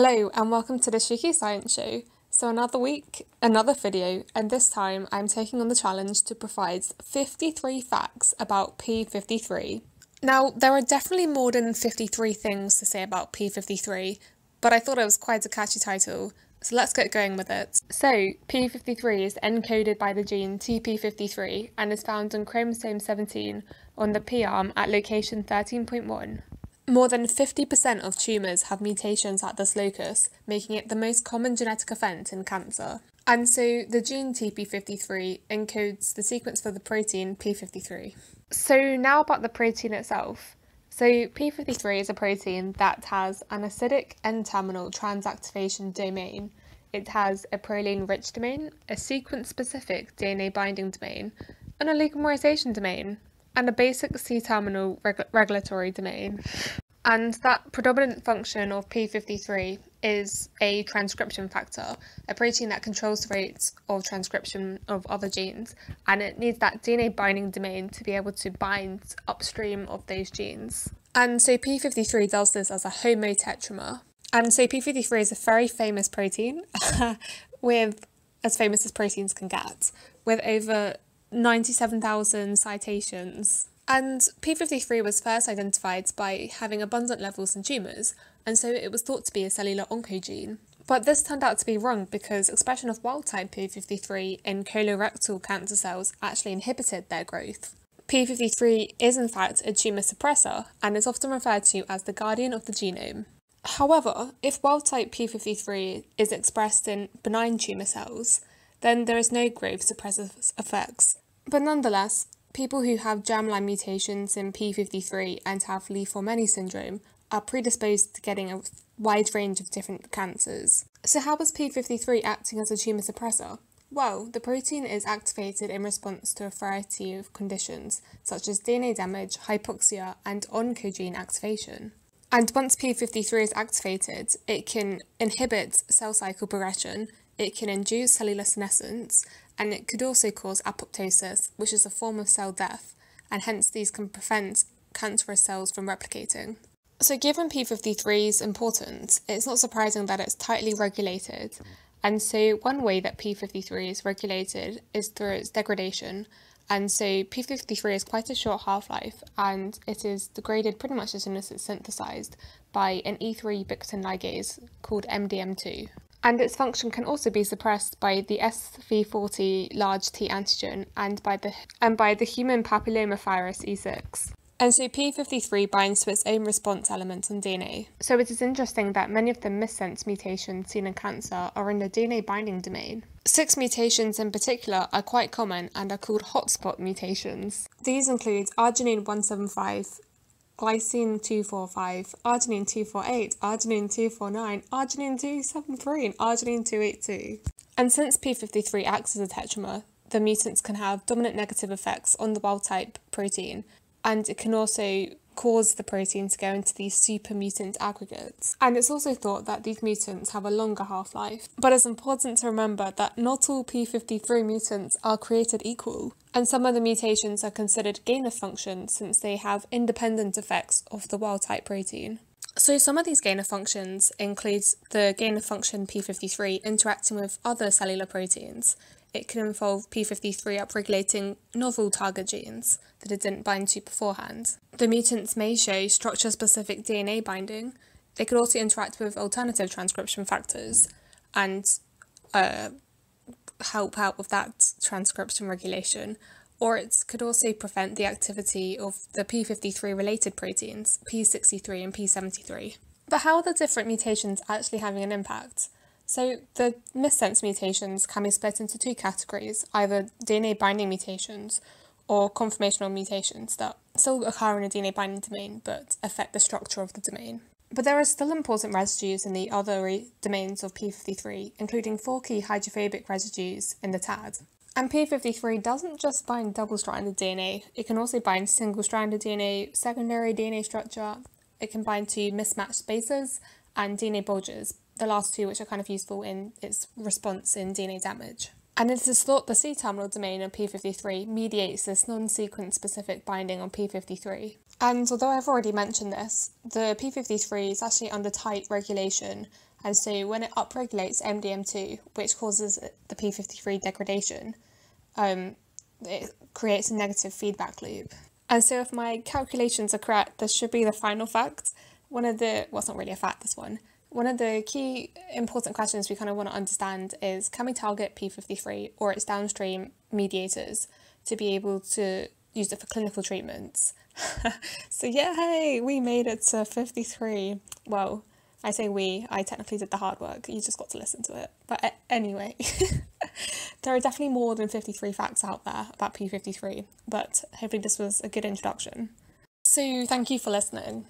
Hello and welcome to the Cheeky Science Show. So another week, another video, and this time I'm taking on the challenge to provide 53 facts about p53. Now, there are definitely more than 53 things to say about p53, but I thought it was quite a catchy title, so let's get going with it. So, p53 is encoded by the gene TP53 and is found on chromosome 17 on the P arm at location 13.1. More than 50% of tumours have mutations at this locus, making it the most common genetic event in cancer. And so the gene TP53 encodes the sequence for the protein p53. So now about the protein itself. So p53 is a protein that has an acidic N-terminal transactivation domain. It has a proline-rich domain, a sequence-specific DNA binding domain, and a leucomerization domain, and a basic C-terminal regulatory domain. And that predominant function of p53 is a transcription factor, a protein that controls the rate of transcription of other genes, and it needs that DNA binding domain to be able to bind upstream of those genes. And so p53 does this as a homotetramer. And so p53 is a very famous protein, with as famous as proteins can get, with over 97,000 citations. And p53 was first identified by having abundant levels in tumours, and so it was thought to be a cellular oncogene. But this turned out to be wrong because expression of wild-type p53 in colorectal cancer cells actually inhibited their growth. p53 is in fact a tumour suppressor and is often referred to as the guardian of the genome. However, if wild-type p53 is expressed in benign tumour cells, then there is no growth suppressive effects. But nonetheless, people who have germline mutations in p53 and have Li-4-Many syndrome are predisposed to getting a wide range of different cancers. So how is p53 acting as a tumour suppressor? Well, the protein is activated in response to a variety of conditions, such as DNA damage, hypoxia, and oncogene activation. And once p53 is activated, it can inhibit cell cycle progression, it can induce cellular senescence, and it could also cause apoptosis, which is a form of cell death, and hence these can prevent cancerous cells from replicating. So given p53's importance, it's not surprising that it's tightly regulated, and so one way that p53 is regulated is through its degradation, and so p53 is quite a short half-life, and it is degraded pretty much as soon as it's synthesized by an E3 ubiquitin ligase called MDM2. And its function can also be suppressed by the SV40 large T antigen and by the human papillomavirus E6. And so p53 binds to its own response element on DNA. So it is interesting that many of the missense mutations seen in cancer are in the DNA binding domain. 6 mutations in particular are quite common and are called Hotspot mutations. These include arginine 175, glycine 245, arginine 248, arginine 249, arginine 273, and arginine 282. And since p53 acts as a tetramer, the mutants can have dominant negative effects on the wild-type protein, and it can also cause the protein to go into these super mutant aggregates. And it's also thought that these mutants have a longer half-life. But it's important to remember that not all p53 mutants are created equal, and some of the mutations are considered gain-of-function since they have independent effects of the wild-type protein. So some of these gain-of-functions include the gain-of-function p53 interacting with other cellular proteins. It can involve p53 upregulating novel target genes that it didn't bind to beforehand. The mutants may show structure-specific DNA binding. They could also interact with alternative transcription factors and help out with that transcription regulation, or it could also prevent the activity of the p53 related proteins, p63 and p73. But how are the different mutations actually having an impact? So the missense mutations can be split into 2 categories, either DNA binding mutations or conformational mutations that still occur in a DNA binding domain but affect the structure of the domain. But there are still important residues in the other domains of p53, including 4 key hydrophobic residues in the TAD. And p53 doesn't just bind double-stranded DNA, it can also bind single-stranded DNA, secondary DNA structure, it can bind to mismatched bases, and DNA bulges, the last 2 which are kind of useful in its response in DNA damage. And it is thought the C-terminal domain of p53 mediates this non-sequence specific binding on p53. And although I've already mentioned this, the p53 is actually under tight regulation And so when it upregulates MDM2, which causes the p53 degradation, it creates a negative feedback loop. And so if my calculations are correct, this should be the final fact. Well, it's not really a fact, this one. One of the key important questions we kind of want to understand is, can we target p53 or its downstream mediators to be able to use it for clinical treatments? So yay, we made it to 53. Well, I say we, I technically did the hard work, you just got to listen to it. But anyway, there are definitely more than 53 facts out there about p53, but hopefully this was a good introduction. So thank you for listening.